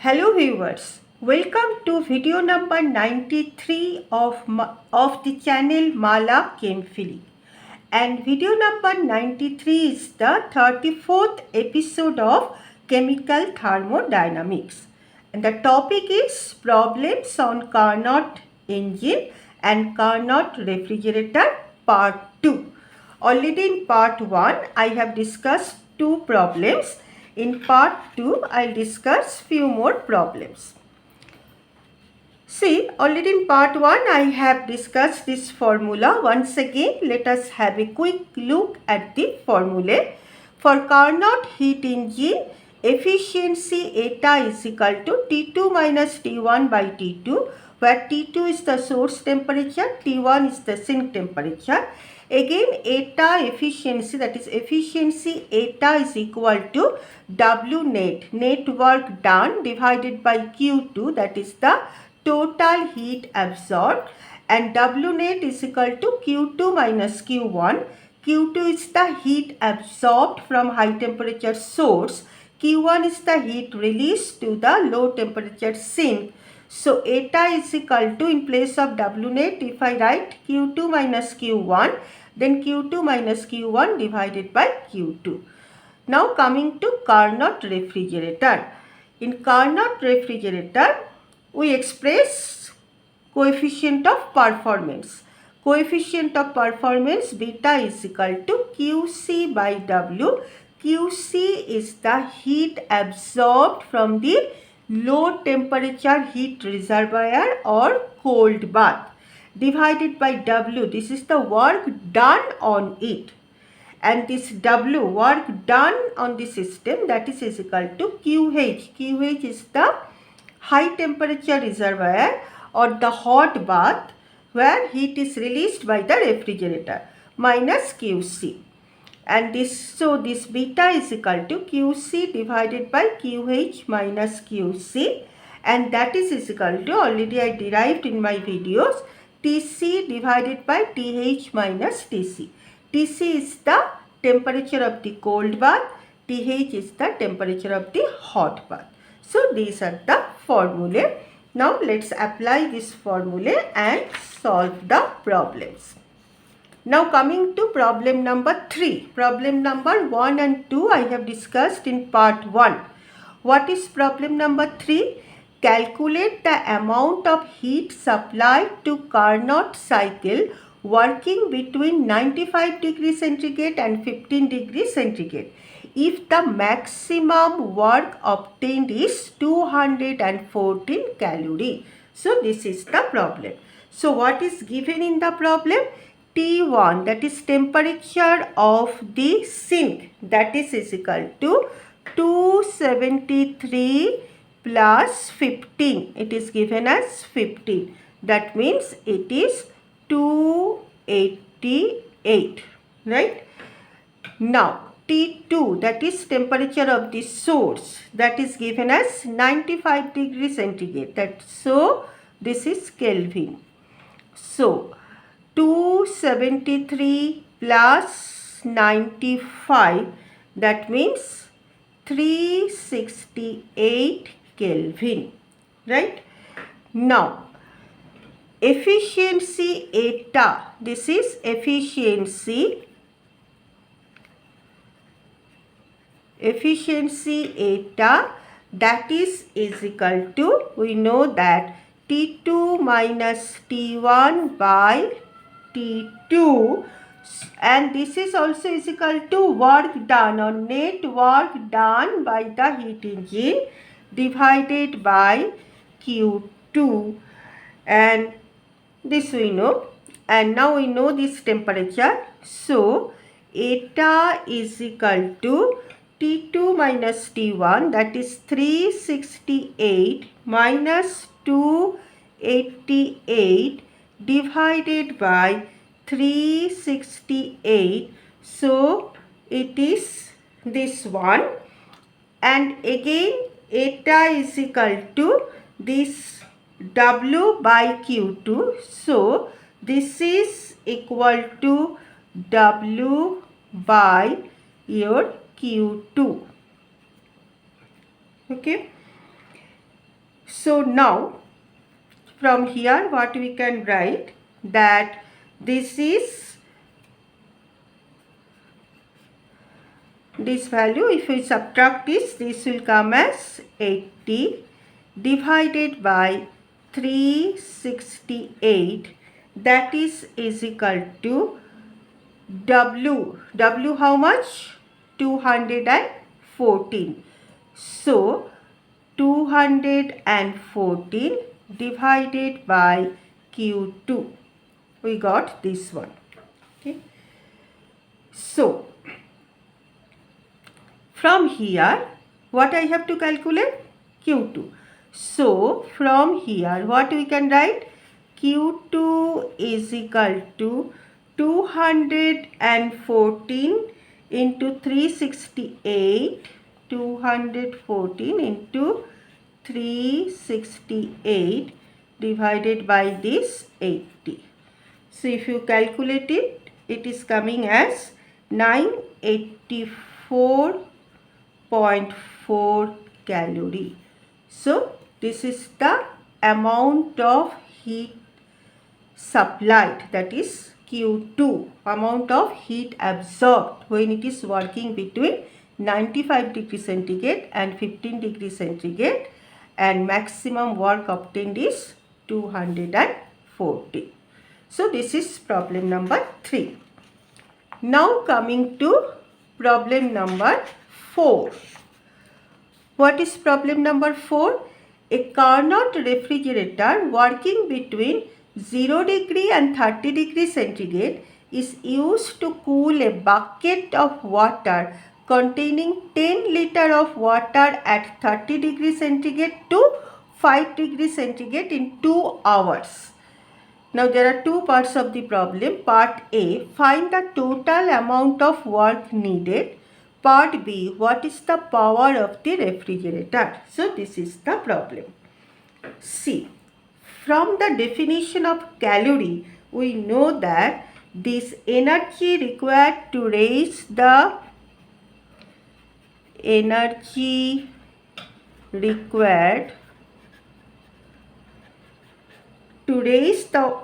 Hello viewers, welcome to video number 93 of the channel MALACHEMPHILIC, and video number 93 is the 34th episode of Chemical Thermodynamics, and the topic is problems on Carnot engine and Carnot refrigerator part 2. Already in part 1 I have discussed 2 problems. In part 2, I'll discuss few more problems. See, already in part 1, I have discussed this formula. Once again, let us have a quick look at the formulae. For Carnot heat engine, efficiency eta is equal to T2 minus T1 by T2, where T2 is the source temperature, T1 is the sink temperature. Again, eta efficiency, that is efficiency eta is equal to W net work done divided by Q2, that is the total heat absorbed, and W net is equal to Q2 minus Q1. Q2 is the heat absorbed from high temperature source. Q1 is the heat released to the low temperature sink. So, eta is equal to, in place of W net, if I write Q2 minus Q1, then Q2 minus Q1 divided by Q2. Now coming to Carnot refrigerator. In Carnot refrigerator, we express coefficient of performance. Coefficient of performance beta is equal to QC by W. QC is the heat absorbed from the low temperature heat reservoir or cold bath, divided by W. This is the work done on it. And this W, work done on the system, that is equal to QH. QH is the high temperature reservoir or the hot bath where heat is released by the refrigerator, minus QC. And this beta is equal to QC divided by QH minus QC, and that is equal to, already I derived in my videos, TC divided by TH minus TC. TC is the temperature of the cold bath, TH is the temperature of the hot bath. So these are the formulae. Now let's apply this formulae and solve the problems. Now coming to problem number 3. Problem number 1 and 2 I have discussed in part 1. What is problem number 3? Calculate the amount of heat supplied to Carnot cycle working between 95 degrees centigrade and 15 degrees centigrade if the maximum work obtained is 214 calorie. So this is the problem. So what is given in the problem? T1, that is temperature of the sink, that is equal to 273 plus 15. It is given as 15. That means it is 288, right? Now T2, that is temperature of the source, that is given as 95 degrees centigrade. So this is Kelvin. So 273 plus 95, that means 368 Kelvin, right? Now efficiency eta, this is efficiency eta, that is equal to, we know that T2 minus T1 by T2, and this is also equal to work done or net work done by the heat engine divided by Q2, and this we know, and now we know this temperature. So eta is equal to T2 minus T1, that is 368 minus 288 divided by 368. So it is this one, and again eta is equal to this W by Q2. So this is equal to W by your Q2. Okay. So now from here what we can write, that this value, if we subtract this will come as 80 divided by 368, that is equal to W how much? 214. So 214 divided by Q2, we got this one. Okay. So from here what I have to calculate? Q2. So from here what we can write? Q2 is equal to 214 into 368, 214 into 368 divided by this 80. So if you calculate it, it is coming as 984.4 calorie. So this is the amount of heat supplied, that is Q2, amount of heat absorbed when it is working between 95 degrees centigrade and 15 degrees centigrade, and maximum work obtained is 240. So this is problem number 3. Now coming to problem number 4. What is problem number 4? A Carnot refrigerator working between 0 degree and 30 degree centigrade is used to cool a bucket of water containing 10 liter of water at 30 degree centigrade to 5 degree centigrade in 2 hours. Now there are two parts of the problem. Part A, find the total amount of work needed. Part B, what is the power of the refrigerator? So this is the problem. See, from the definition of calorie, we know that this energy required to raise the the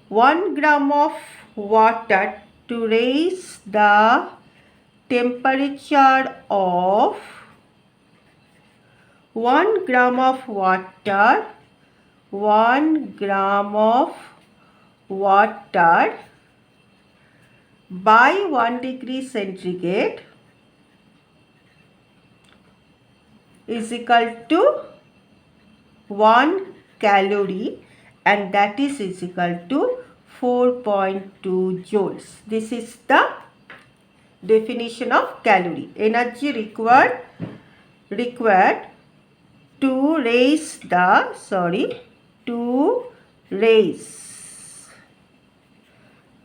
1 gram of water to raise the temperature of 1 gram of water, 1 gram of water by 1 degree centigrade is equal to 1 calorie, and that is equal to 4.2 joules. This is the definition of calorie. Energy required to raise the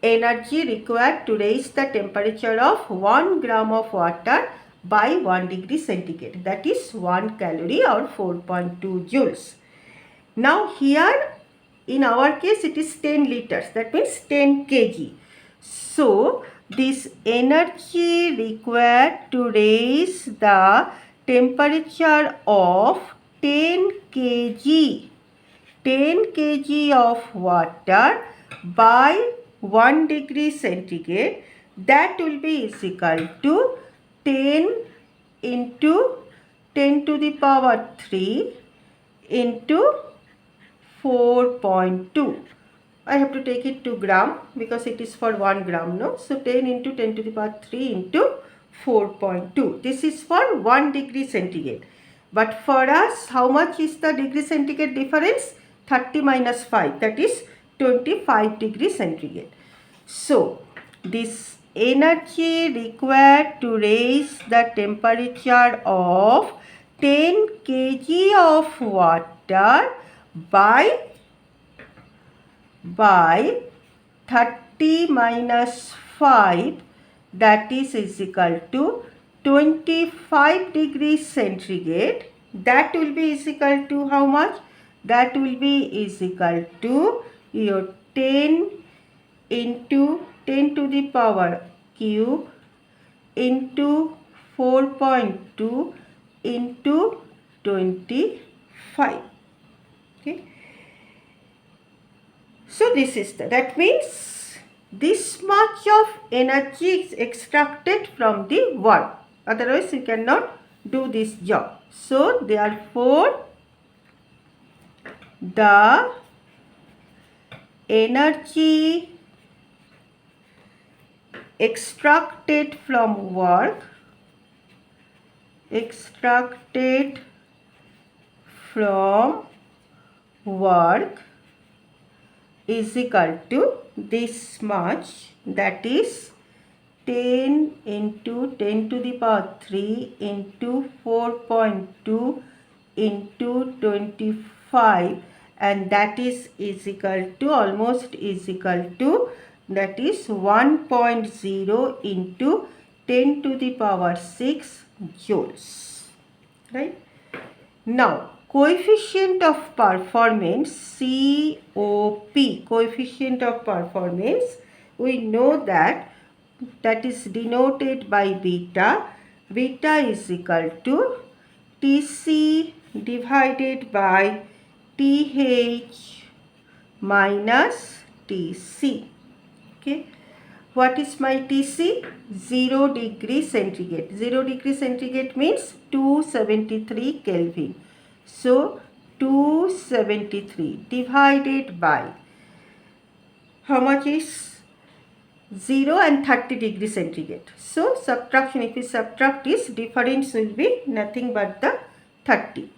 energy required to raise the temperature of 1 gram of water by 1 degree centigrade, that is 1 calorie or 4.2 joules. Now here in our case it is 10 liters, that means 10 kg. So this energy required to raise the temperature of 10 kg of water by 1 degree centigrade, that will be equal to 10 into 10 to the power 3 into 4.2. I have to take it to gram because it is for 1 gram, no? So 10 into 10 to the power 3 into 4.2. This is for 1 degree centigrade. But for us, how much is the degree centigrade difference? 30 minus 5, that is 25 degree centigrade. So this energy required to raise the temperature of 10 kg of water by 30 minus 5, that is equal to 25 degrees centigrade, that will be equal to how much? That will be equal to your 10 into 10 to the power cube into 4.2 into 25. Okay. So this is that means this much of energy is extracted from the work. Otherwise you cannot do this job. So therefore the energy extracted from work is equal to this much, that is 10 into 10 to the power 3 into 4.2 into 25, and that is equal to almost is equal to, that is 1.0 into 10 to the power 6 joules, right? Now coefficient of performance, COP, coefficient of performance, we know that is denoted by beta. Beta is equal to TC divided by TH minus TC. Okay. What is my TC? 0 degree centigrade. 0 degree centigrade means 273 Kelvin. So 273 divided by, how much is 0 and 30 degree centigrade. So subtraction, if we subtract this, difference will be nothing but the 30.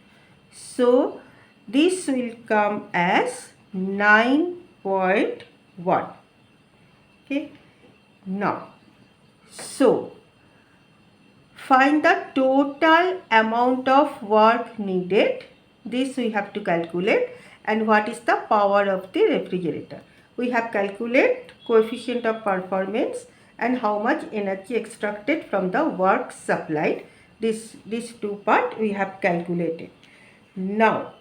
So this will come as 9.1. Okay. Now, so find the total amount of work needed. This we have to calculate. And what is the power of the refrigerator? We have calculated coefficient of performance and how much energy extracted from the work supplied. These two part we have calculated. Now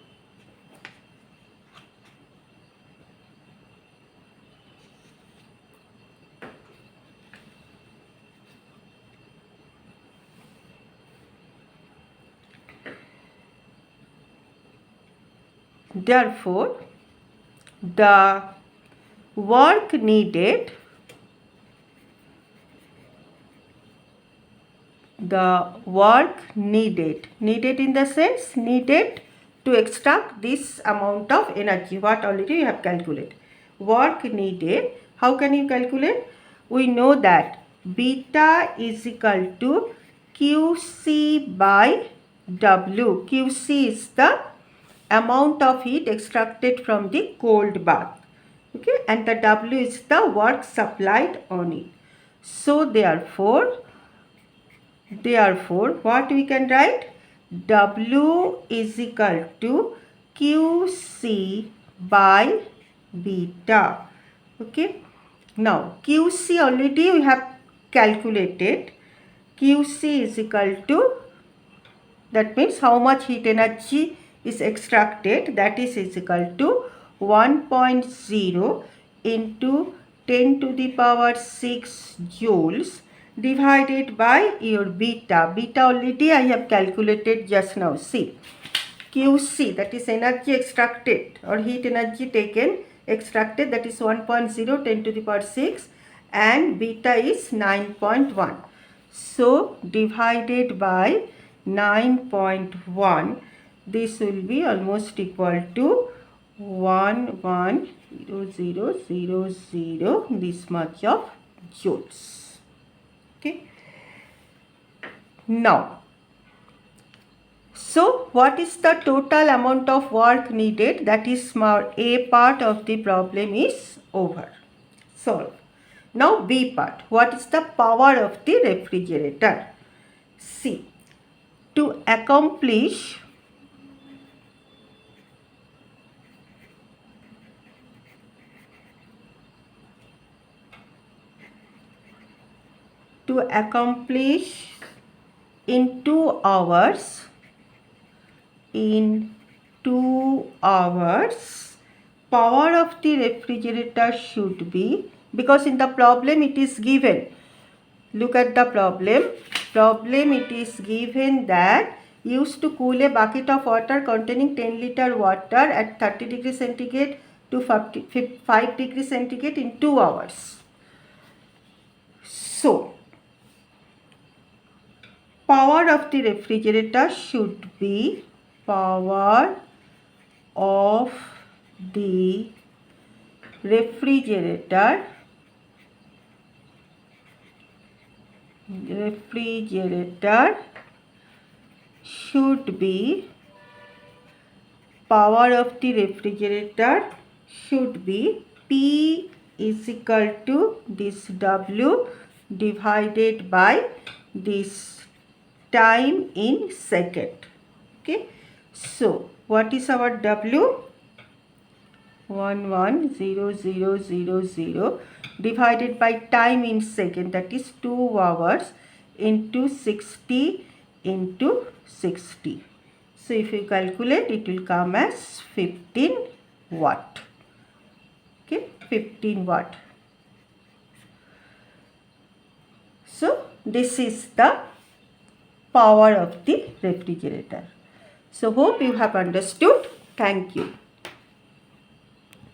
therefore the work needed, needed in the sense needed to extract this amount of energy, what already we have calculated. Work needed, how can you calculate? We know that beta is equal to QC by W. QC is the amount of heat extracted from the cold bath. Okay, and the W is the work supplied on it. So therefore what we can write? W is equal to QC by beta. Okay. Now QC already we have calculated. QC is equal to, that means how much heat energy is extracted, that is equal to 1.0 into 10 to the power 6 joules divided by your beta. Beta already I have calculated just now. See, QC, that is energy extracted or heat energy taken extracted, that is 1.0 10 to the power 6 and beta is 9.1. So divided by 9.1, this will be almost equal to 110000, this much of joules. Okay. Now, so what is the total amount of work needed? That is A part of the problem is over. Solved. Now B part. What is the power of the refrigerator? See, to accomplish in 2 hours, power of the refrigerator should be, because in the problem it is given, look at the problem, it is given that used to cool a bucket of water containing 10 liter water at 30 degrees centigrade to 5 degrees centigrade in 2 hours. So, power of the refrigerator should be power of the refrigerator should be power of the refrigerator should be P is equal to this W divided by this time in second. Okay, so what is our W? 110000 divided by time in second, that is 2 hours, into 60 into 60. So if you calculate, it will come as 15 watt. Okay, 15 watt. So this is the power of the refrigerator. So hope you have understood. Thank you.